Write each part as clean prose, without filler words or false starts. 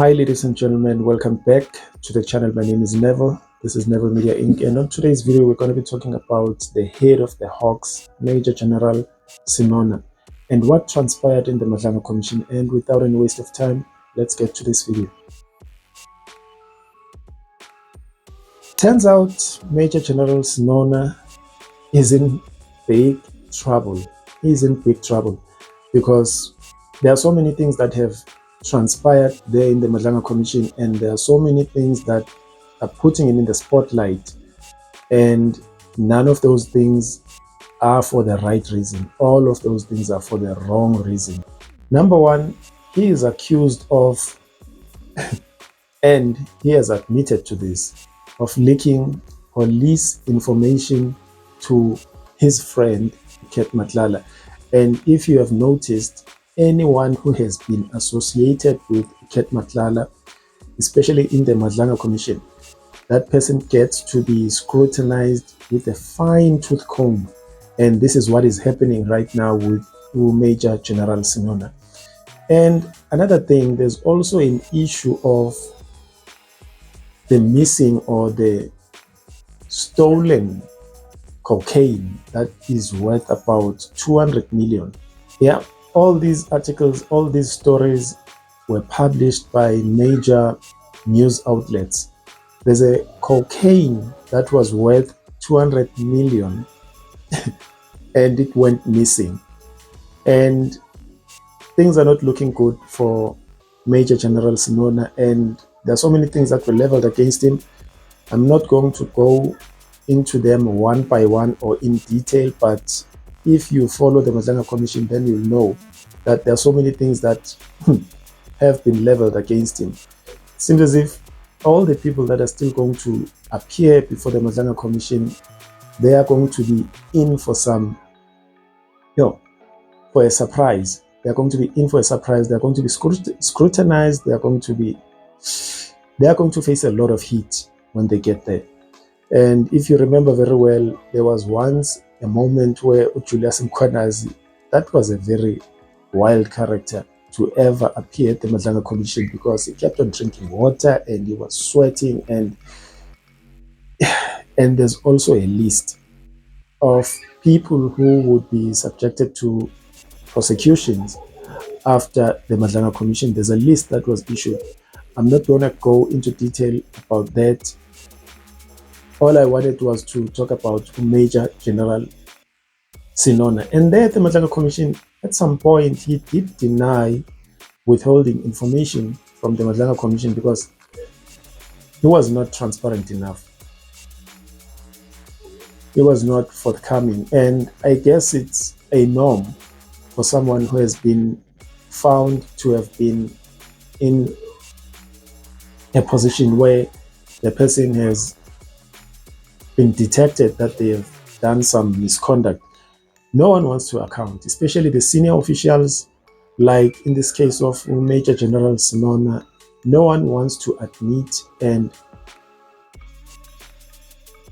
Hi ladies and gentlemen, welcome back to the channel. My name is Neville. This is Neville Media Inc. And on today's video, we're going to be talking about the head of the Hawks, Major-General Senona, and what transpired in the Madlanga Commission. And without any waste of time, let's get to this video. Turns out Major-General Senona is in big trouble. He's in big trouble because there are so many things that have transpired there in the Madlanga Commission, and there are so many things that are putting him in the spotlight, and none of those things are for the right reason. All of those things are for the wrong reason. Number one, he is accused of and he has admitted to this, of leaking police information to his friend Ket Matlala. And if you have noticed, anyone who has been associated with Ket Matlala, especially in the Madlanga Commission, that person gets to be scrutinized with a fine-tooth comb. And this is what is happening right now with Major-General Senona. And another thing, there's also an issue of the missing or the stolen cocaine that is worth about 200 million. Yeah, all these articles, all these stories were published by major news outlets. There's a cocaine that was worth 200 million and it went missing. And things are not looking good for Major-General Senona, and there are so many things that were leveled against him. I'm not going to go into them one by one or in detail, but if you follow the Madlanga Commission, then you'll know that there are so many things that have been leveled against him. It seems as if all the people that are still going to appear before the Madlanga Commission, they are going to be in for some, for a surprise. They are going to be in for a surprise. They are going to be scrutinized. They are going to face a lot of heat when they get there. And if you remember very well, there was once a moment where Julius Mkhwanazi, that was a very wild character to ever appear at the Madlanga Commission, because he kept on drinking water and he was sweating, and there's also a list of people who would be subjected to prosecutions after the Madlanga Commission. There's a list that was issued. I'm not going to go into detail about that. All I wanted was to talk about Major-General Senona. And there at the Madlanga Commission, at some point, he did deny withholding information from the Madlanga Commission because he was not transparent enough. He was not forthcoming. And I guess it's a norm for someone who has been found to have been in a position where the person has been detected that they have done some misconduct. No one wants to account, especially the senior officials, like in this case of Major-General Senona. No one wants to admit and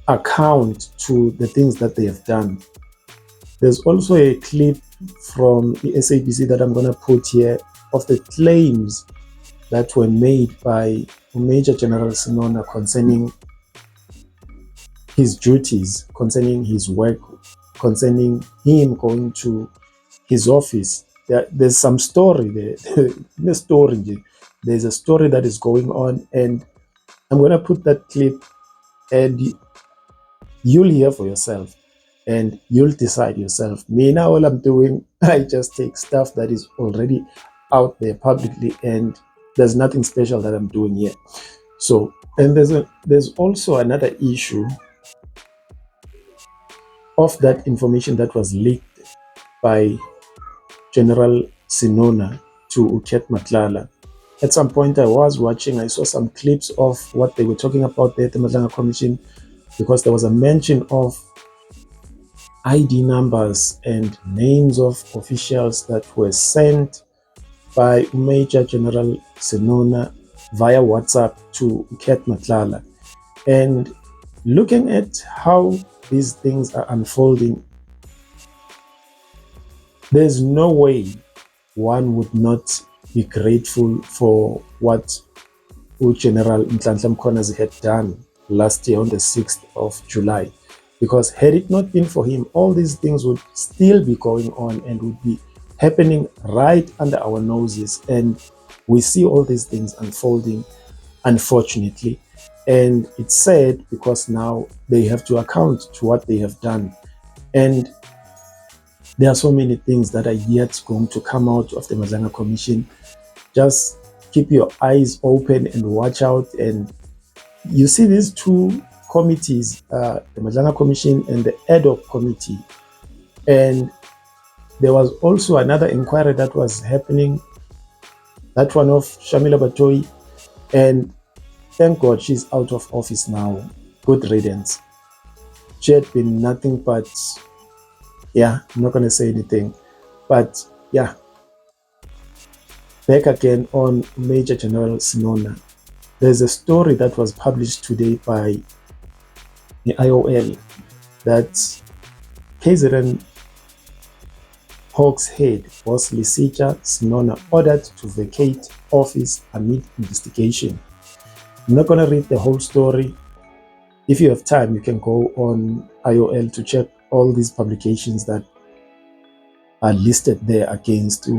account to the things that they have done. There's also a clip from the SAPS that I'm going to put here of the claims that were made by Major-General Senona concerning his duties, concerning his work, concerning him going to his office. There's some story there. There's a story that is going on, and I'm going to put that clip, and you'll hear for yourself and you'll decide yourself. Me, now all I'm doing, I just take stuff that is already out there publicly, and there's nothing special that I'm doing here. So, and there's also another issue of that information that was leaked by General Senona to Ket Matlala. At some point I was watching, I saw some clips of what they were talking about there at the Madlanga Commission, because there was a mention of ID numbers and names of officials that were sent by Major-General Senona via WhatsApp to Ket Matlala. And looking at how these things are unfolding, there's no way one would not be grateful for what General Madlanga Commission had done last year on the 6th of July. Because had it not been for him, all these things would still be going on and would be happening right under our noses. And we see all these things unfolding, unfortunately. And it's sad because now they have to account to what they have done. And there are so many things that are yet going to come out of the Madlanga Commission. Just keep your eyes open and watch out. And you see these two committees, the Madlanga Commission and the ad hoc committee. And there was also another inquiry that was happening, that one of Shamila Batoyi. And thank God she's out of office now. Good riddance. She had been nothing but, yeah, I'm not going to say anything. But yeah, back again on Major-General Senona. There's a story that was published today by the IOL that KZN Hawks head was Lesetja Senona ordered to vacate office amid investigation. I'm not going to read the whole story. If you have time, you can go on IOL to check all these publications that are listed there against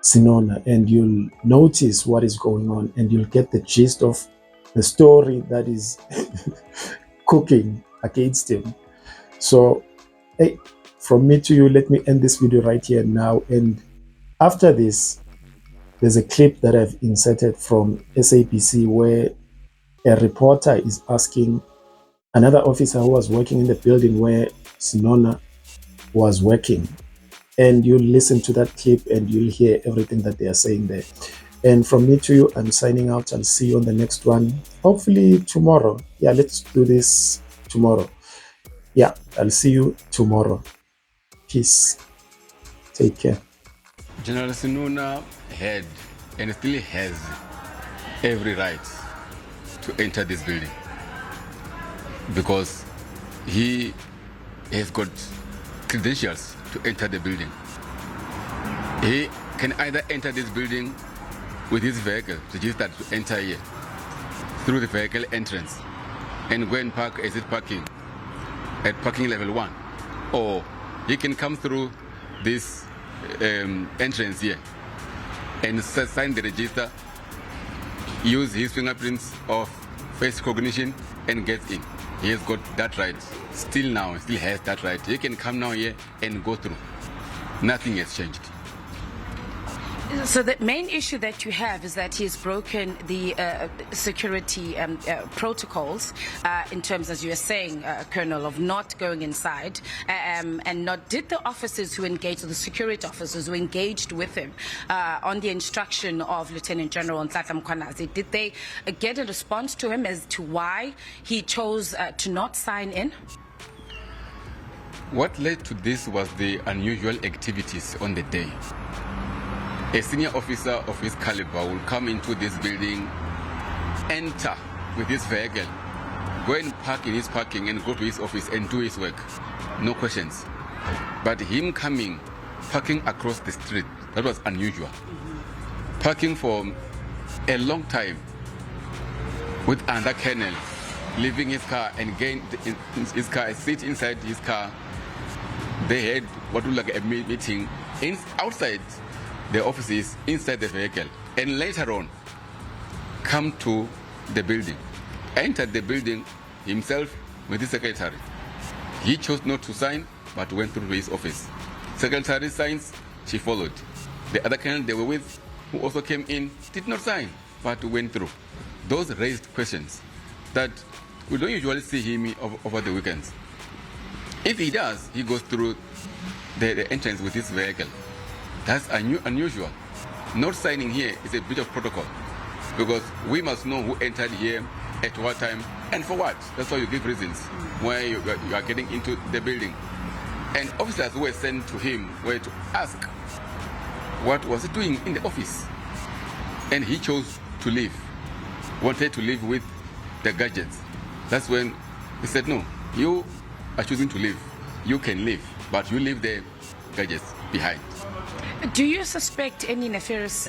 Senona, and you'll notice what is going on and you'll get the gist of the story that is cooking against him. So, hey, from me to you, let me end this video right here now. And after this, there's a clip that I've inserted from SAPS where a reporter is asking another officer who was working in the building where Senona was working. And you'll listen to that clip and you'll hear everything that they are saying there. And from me to you, I'm signing out. I'll see you on the next one. Hopefully tomorrow. Yeah, let's do this tomorrow. Yeah, I'll see you tomorrow. Peace. Take care. General Senona had and still has every right to enter this building because he has got credentials to enter the building. He can either enter this building with his vehicle registered to enter here through the vehicle entrance and go and park as it parking at parking level 1, or he can come through this entrance here and sign the register, use his fingerprints of face recognition and get in. He has got that right. Still has that right. He can come now here and go through. Nothing has changed. So the main issue that you have is that he's broken the security protocols in terms, as you were saying, Colonel, of not going inside and not. Did the officers who engaged, the security officers who engaged with him on the instruction of Lieutenant General Madlanga Commission, did they get a response to him as to why he chose to not sign in? What led to this was the unusual activities on the day. A senior officer of his caliber will come into this building, enter with his vehicle, go and park in his parking and go to his office and do his work. No questions. But him coming, parking across the street, that was unusual. Parking for a long time with another colonel, leaving his car and getting in his car, sit inside his car. They had what looked like a meeting outside the offices, inside the vehicle, and later on come to the building, entered the building himself with his secretary. He chose not to sign but went through to his office. Secretary signs, she followed. The other colonel they were with, who also came in, did not sign but went through. Those raised questions that we don't usually see him over the weekends. If he does, he goes through the entrance with his vehicle. That's unusual. Not signing here is a bit of protocol because we must know who entered here at what time and for what. That's why you give reasons why you are getting into the building. And officers who were sent to him were to ask what was he doing in the office. And he chose to leave, wanted to leave with the gadgets. That's when he said, no, you are choosing to leave. You can leave, but you leave the gadgets behind. Do you suspect any nefarious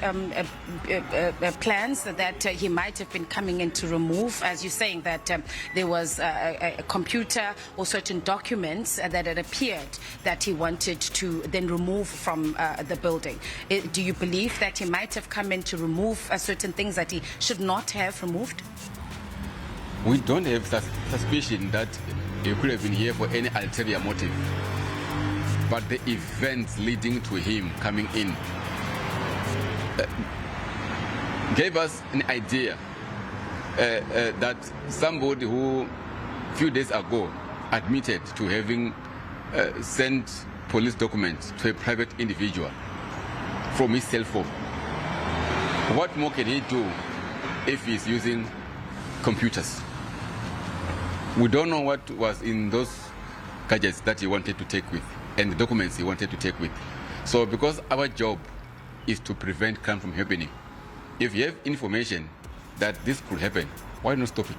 plans that he might have been coming in to remove, as you're saying that there was a computer or certain documents that had appeared that he wanted to then remove from the building? Do you believe that he might have come in to remove certain things that he should not have removed? We don't have suspicion that he could have been here for any ulterior motive. But the events leading to him coming in gave us an idea that somebody who a few days ago admitted to having sent police documents to a private individual from his cell phone. What more can he do if he's using computers? We don't know what was in those gadgets that he wanted to take with and the documents he wanted to take with. So because our job is to prevent crime from happening, if you have information that this could happen, why not stop it?